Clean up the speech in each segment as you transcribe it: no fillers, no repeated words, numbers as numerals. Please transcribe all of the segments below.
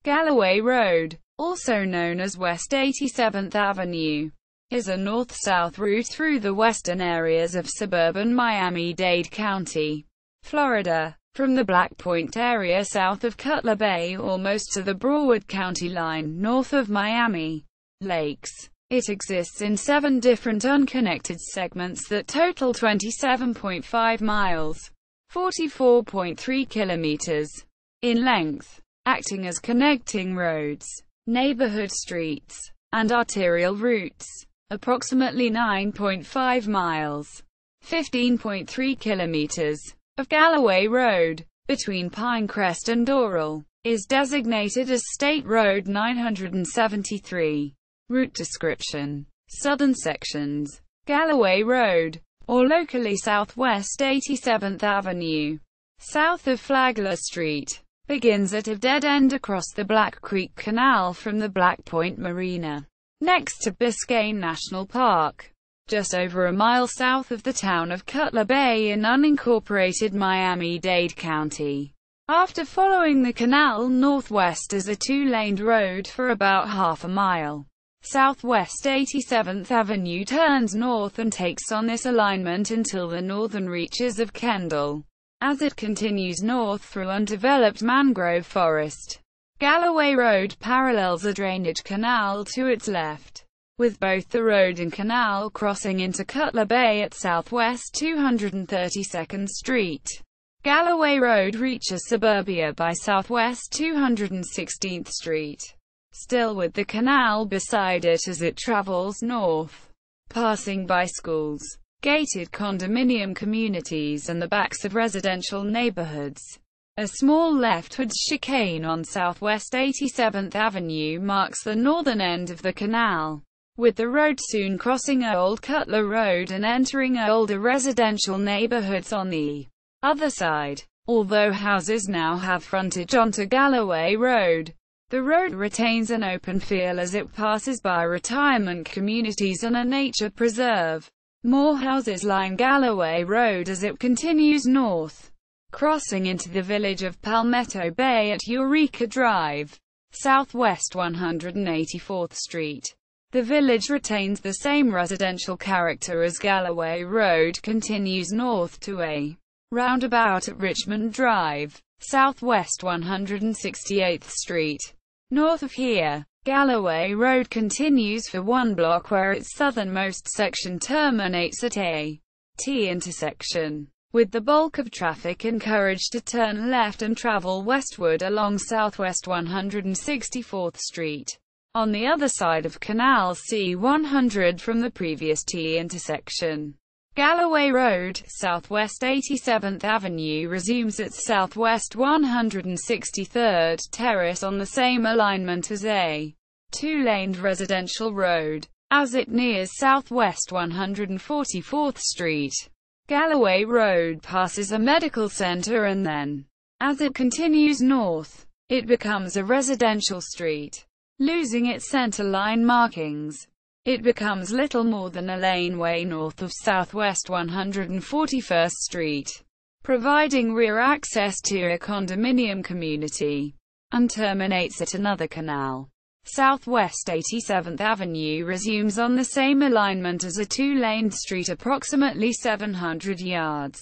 Galloway Road, also known as West 87th Avenue, is a north-south route through the western areas of suburban Miami-Dade County, Florida. From the Black Point area south of Cutler Bay almost to the Broward County line north of Miami Lakes. It exists in 7 different unconnected segments that total 27.5 miles, 44.3 kilometers, in length, acting as connecting roads, neighborhood streets, and arterial routes. Approximately 9.5 miles, 15.3 kilometers, of Galloway Road, between Pinecrest and Doral, is designated as State Road 973. Route description. Southern sections. Galloway Road, or locally Southwest 87th Avenue, south of Flagler Street, begins at a dead end across the Black Creek Canal from the Black Point Marina, next to Biscayne National Park, just over a mile south of the town of Cutler Bay in unincorporated Miami-Dade County. After following the canal northwest as a 2-laned road for about half a mile, Southwest 87th Avenue turns north and takes on this alignment until the northern reaches of Kendall. As it continues north through undeveloped mangrove forest, Galloway Road parallels a drainage canal to its left, with both the road and canal crossing into Cutler Bay at Southwest 232nd Street. Galloway Road reaches suburbia by Southwest 216th Street, still with the canal beside it as it travels north, passing by schools, gated condominium communities and the backs of residential neighborhoods. A small leftward chicane on Southwest 87th Avenue marks the northern end of the canal, with the road soon crossing Old Cutler Road and entering older residential neighborhoods on the other side. Although houses now have frontage onto Galloway Road, the road retains an open feel as it passes by retirement communities and a nature preserve. More houses line Galloway Road as it continues north, crossing into the village of Palmetto Bay at Eureka Drive, Southwest 184th Street. The village retains the same residential character as Galloway Road continues north to a roundabout at Richmond Drive, Southwest 168th Street. North of here, Galloway Road continues for 1 block where its southernmost section terminates at a T intersection, with the bulk of traffic encouraged to turn left and travel westward along Southwest 164th Street. On the other side of Canal C-100 from the previous T intersection, Galloway Road, Southwest 87th Avenue resumes its Southwest 163rd Terrace on the same alignment as a 2-laned residential road. As it nears Southwest 144th Street, Galloway Road passes a medical center and then, as it continues north, it becomes a residential street. Losing its center line markings, it becomes little more than a laneway north of Southwest 141st Street, providing rear access to a condominium community, and terminates at another canal. Southwest 87th Avenue resumes on the same alignment as a 2-laned street approximately 700 yards,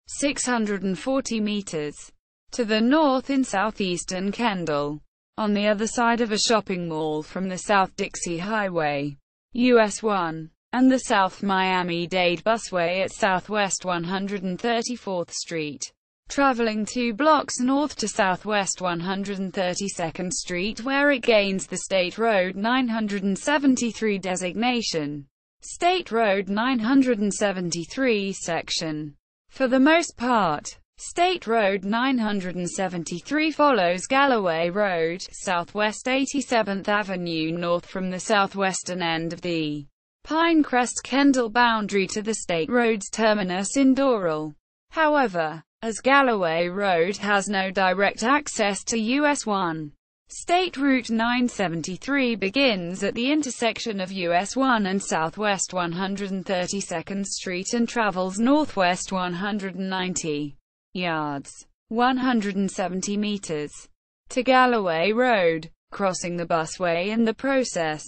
640 meters, to the north in southeastern Kendall, on the other side of a shopping mall from the South Dixie Highway, US 1, and the South Miami-Dade Busway at Southwest 134th Street, traveling 2 blocks north to Southwest 132nd Street where it gains the State Road 973 designation. State Road 973 section. For the most part, State Road 973 follows Galloway Road, Southwest 87th Avenue north from the southwestern end of the Pinecrest-Kendall boundary to the State Road's terminus in Doral. However, as Galloway Road has no direct access to US 1, State Route 973 begins at the intersection of US 1 and Southwest 132nd Street and travels northwest 190 yards, 170 meters, to Galloway Road, crossing the busway in the process.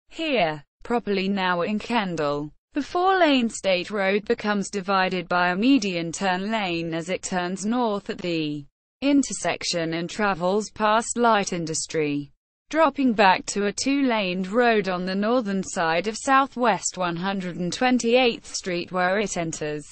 Here, properly now in Kendall, the four-lane state road becomes divided by a median turn lane as it turns north at the intersection and travels past light industry, dropping back to a two-laned road on the northern side of Southwest 128th Street where it enters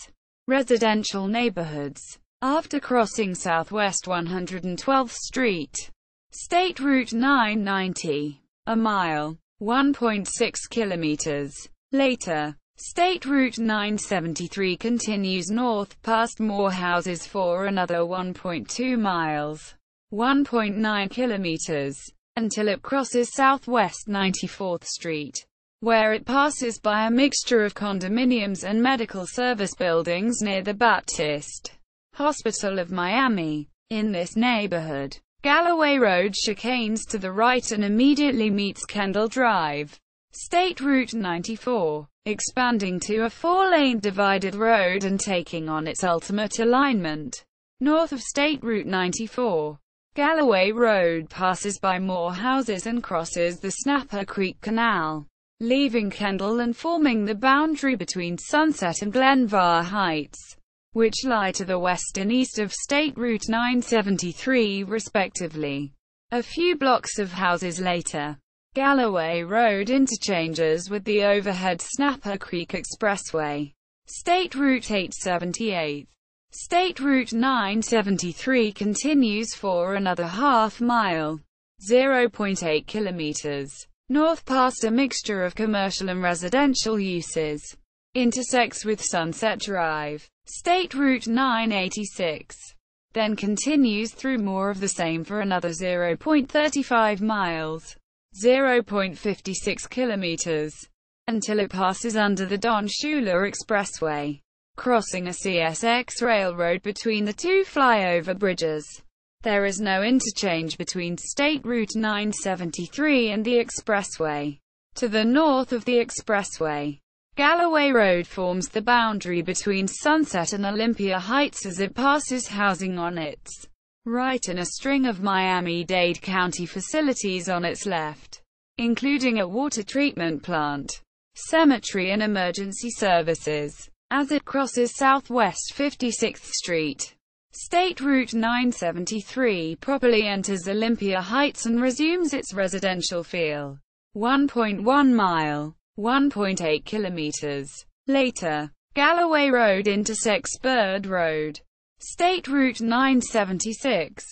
residential neighborhoods. After crossing Southwest 112th Street, State Route 990, a mile, 1.6 kilometers, later, State Route 973 continues north past more houses for another 1.2 miles, 1.9 kilometers, until it crosses Southwest 94th Street, where it passes by a mixture of condominiums and medical service buildings near the Baptist Hospital of Miami. In this neighborhood, Galloway Road chicanes to the right and immediately meets Kendall Drive. State Route 94, expanding to a four-lane divided road and taking on its ultimate alignment north of State Route 94. Galloway Road passes by more houses and crosses the Snapper Creek Canal, leaving Kendall and forming the boundary between Sunset and Glenvar Heights, which lie to the west and east of State Route 973 respectively. A few blocks of houses later, Galloway Road interchanges with the overhead Snapper Creek Expressway. State Route 878. State Route 973 continues for another half mile, 0.8 kilometers, north past a mixture of commercial and residential uses. Intersects with Sunset Drive. State Route 986. Then continues through more of the same for another 0.35 miles, 0.56 kilometers, until it passes under the Don Shula Expressway, crossing a CSX railroad between the two flyover bridges. There is no interchange between State Route 973 and the expressway. To the north of the expressway, Galloway Road forms the boundary between Sunset and Olympia Heights as it passes housing on its right and a string of Miami-Dade County facilities on its left, including a water treatment plant, cemetery and emergency services. As it crosses Southwest 56th Street, State Route 973 properly enters Olympia Heights and resumes its residential feel. 1.1 mile, 1.8 kilometers, later, Galloway Road intersects Bird Road, State Route 976,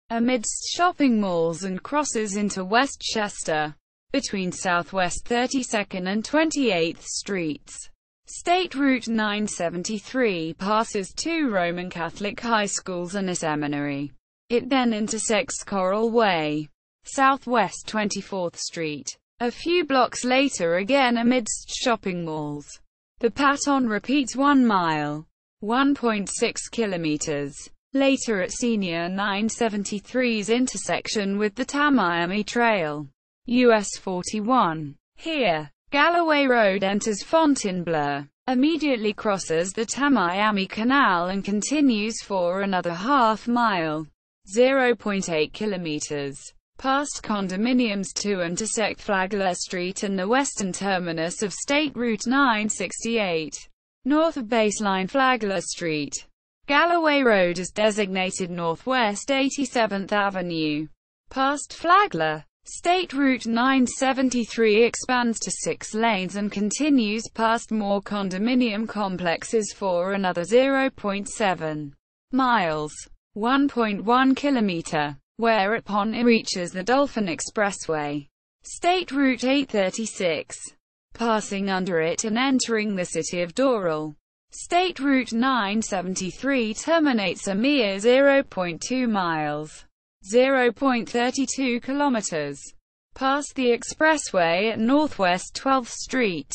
amidst shopping malls and crosses into Westchester, between Southwest 32nd and 28th Streets. State Route 973 passes two Roman Catholic high schools and a seminary. It then intersects Coral Way, Southwest 24th Street. A few blocks later again amidst shopping malls. The pattern repeats 1 mile, 1.6 kilometers, later at Senior 973's intersection with the Tamiami Trail, US 41. Here, Galloway Road enters Fontainebleau, immediately crosses the Tamiami Canal and continues for another half mile, 0.8 kilometers, past condominiums to intersect Flagler Street and the western terminus of State Route 968, north of baseline Flagler Street. Galloway Road is designated Northwest 87th Avenue. Past Flagler, State Route 973 expands to 6 lanes and continues past more condominium complexes for another 0.7 miles, 1.1 kilometer, whereupon it reaches the Dolphin Expressway. State Route 836, passing under it and entering the city of Doral. State Route 973 terminates a mere 0.2 miles, 0.32 kilometers, past the expressway at Northwest 12th Street.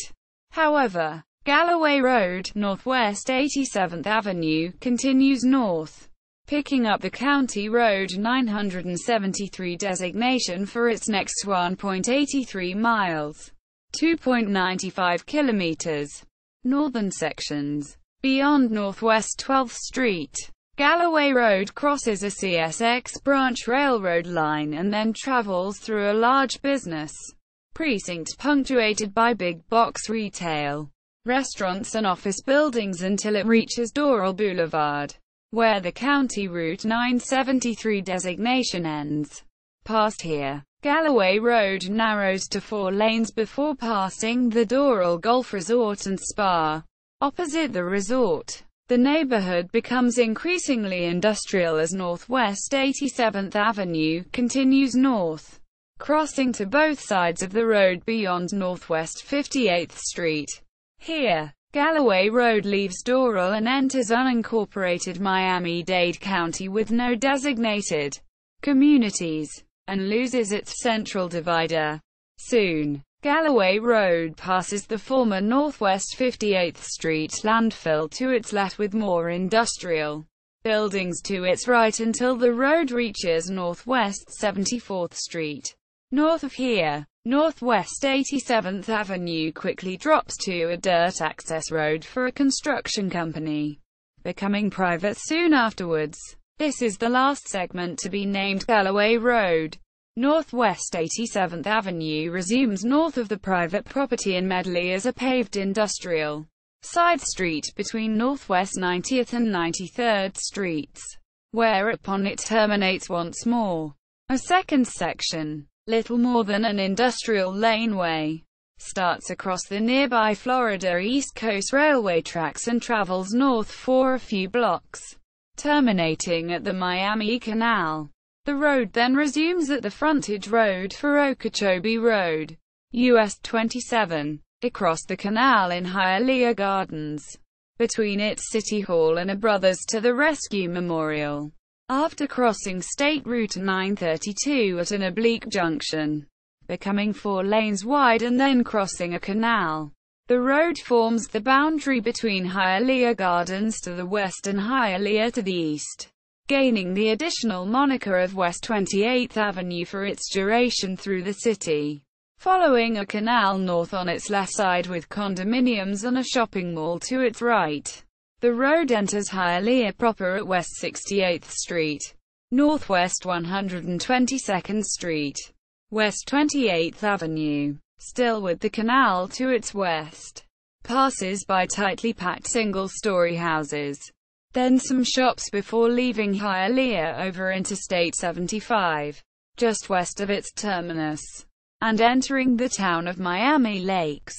However, Galloway Road, Northwest 87th Avenue, continues north, picking up the County Road 973 designation for its next 1.83 miles, 2.95 kilometers, northern sections. Beyond Northwest 12th Street, Galloway Road crosses a CSX branch railroad line and then travels through a large business precinct punctuated by big box retail, restaurants and office buildings until it reaches Doral Boulevard, where the County Route 973 designation ends. Past here, Galloway Road narrows to 4 lanes before passing the Doral Golf Resort and Spa. Opposite the resort, the neighborhood becomes increasingly industrial as Northwest 87th Avenue continues north, crossing to both sides of the road beyond Northwest 58th Street. Here, Galloway Road leaves Doral and enters unincorporated Miami-Dade County with no designated communities, and loses its central divider. Soon, Galloway Road passes the former Northwest 58th Street landfill to its left with more industrial buildings to its right until the road reaches Northwest 74th Street. North of here, Northwest 87th Avenue quickly drops to a dirt access road for a construction company, becoming private soon afterwards. This is the last segment to be named Galloway Road. Northwest 87th Avenue resumes north of the private property in Medley as a paved industrial side street between Northwest 90th and 93rd Streets, whereupon it terminates once more. A second section, little more than an industrial laneway, starts across the nearby Florida East Coast Railway tracks and travels north for a few blocks, terminating at the Miami Canal. The road then resumes at the frontage road for Okeechobee Road, US 27, across the canal in Hialeah Gardens, between its City Hall and a Brothers to the Rescue Memorial. After crossing State Route 932 at an oblique junction, becoming 4 lanes wide and then crossing a canal, the road forms the boundary between Hialeah Gardens to the west and Hialeah to the east, gaining the additional moniker of West 28th Avenue for its duration through the city. Following a canal north on its left side with condominiums and a shopping mall to its right, the road enters Hialeah proper at West 68th Street, Northwest 122nd Street, West 28th Avenue, still with the canal to its west, passes by tightly packed single-story houses, then some shops before leaving Hialeah over Interstate 75, just west of its terminus, and entering the town of Miami Lakes.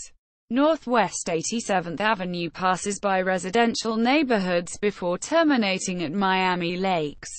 Northwest 87th Avenue passes by residential neighborhoods before terminating at Miami Lakes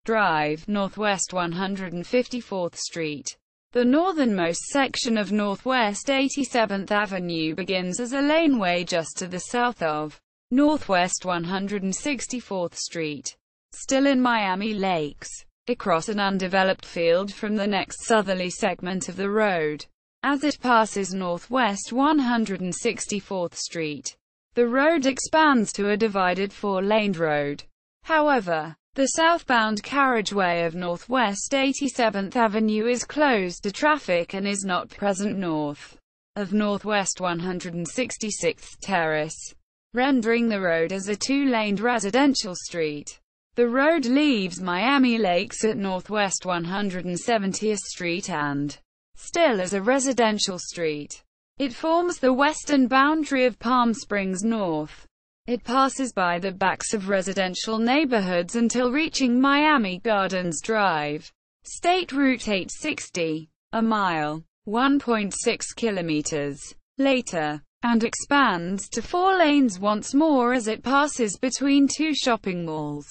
Drive, Northwest 154th Street. The northernmost section of Northwest 87th Avenue begins as a laneway just to the south of Northwest 164th Street. Still in Miami Lakes, across an undeveloped field from the next southerly segment of the road. As it passes Northwest 164th Street, the road expands to a divided 4-laned road. However, the southbound carriageway of Northwest 87th Avenue is closed to traffic and is not present north of Northwest 166th Terrace, rendering the road as a 2-laned residential street. The road leaves Miami Lakes at Northwest 170th Street and, still as a residential street, it forms the western boundary of Palm Springs North. It passes by the backs of residential neighborhoods until reaching Miami Gardens Drive, State Route 860, a mile, 1.6 kilometers, later, and expands to 4 lanes once more as it passes between 2 shopping malls,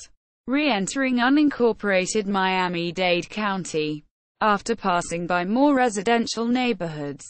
re-entering unincorporated Miami-Dade County. After passing by more residential neighborhoods,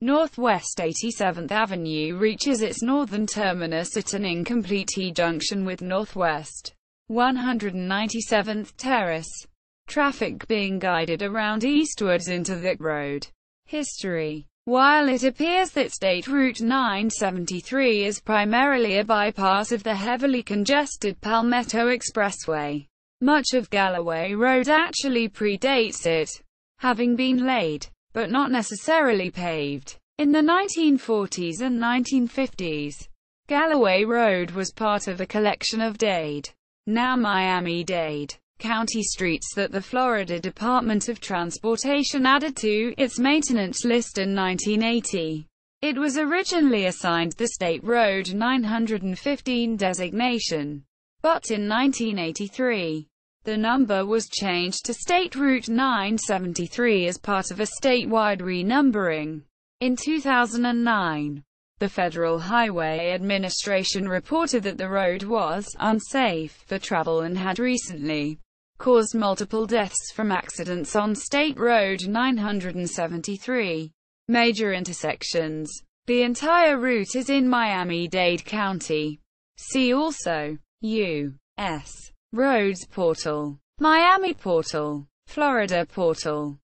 Northwest 87th Avenue reaches its northern terminus at an incomplete T-junction with Northwest 197th Terrace, traffic being guided around eastwards into the road. History. While it appears that State Route 973 is primarily a bypass of the heavily congested Palmetto Expressway, much of Galloway Road actually predates it, having been laid, but not necessarily paved. In the 1940s and 1950s, Galloway Road was part of a collection of Dade now Miami-Dade County streets that the Florida Department of Transportation added to its maintenance list in 1980. It was originally assigned the State Road 915 designation, but in 1983, the number was changed to State Route 973 as part of a statewide renumbering. In 2009, the Federal Highway Administration reported that the road was unsafe for travel and had recently caused multiple deaths from accidents on State Road 973 major intersections. The entire route is in Miami-Dade County. See also U.S. Roads Portal, Miami Portal, Florida Portal.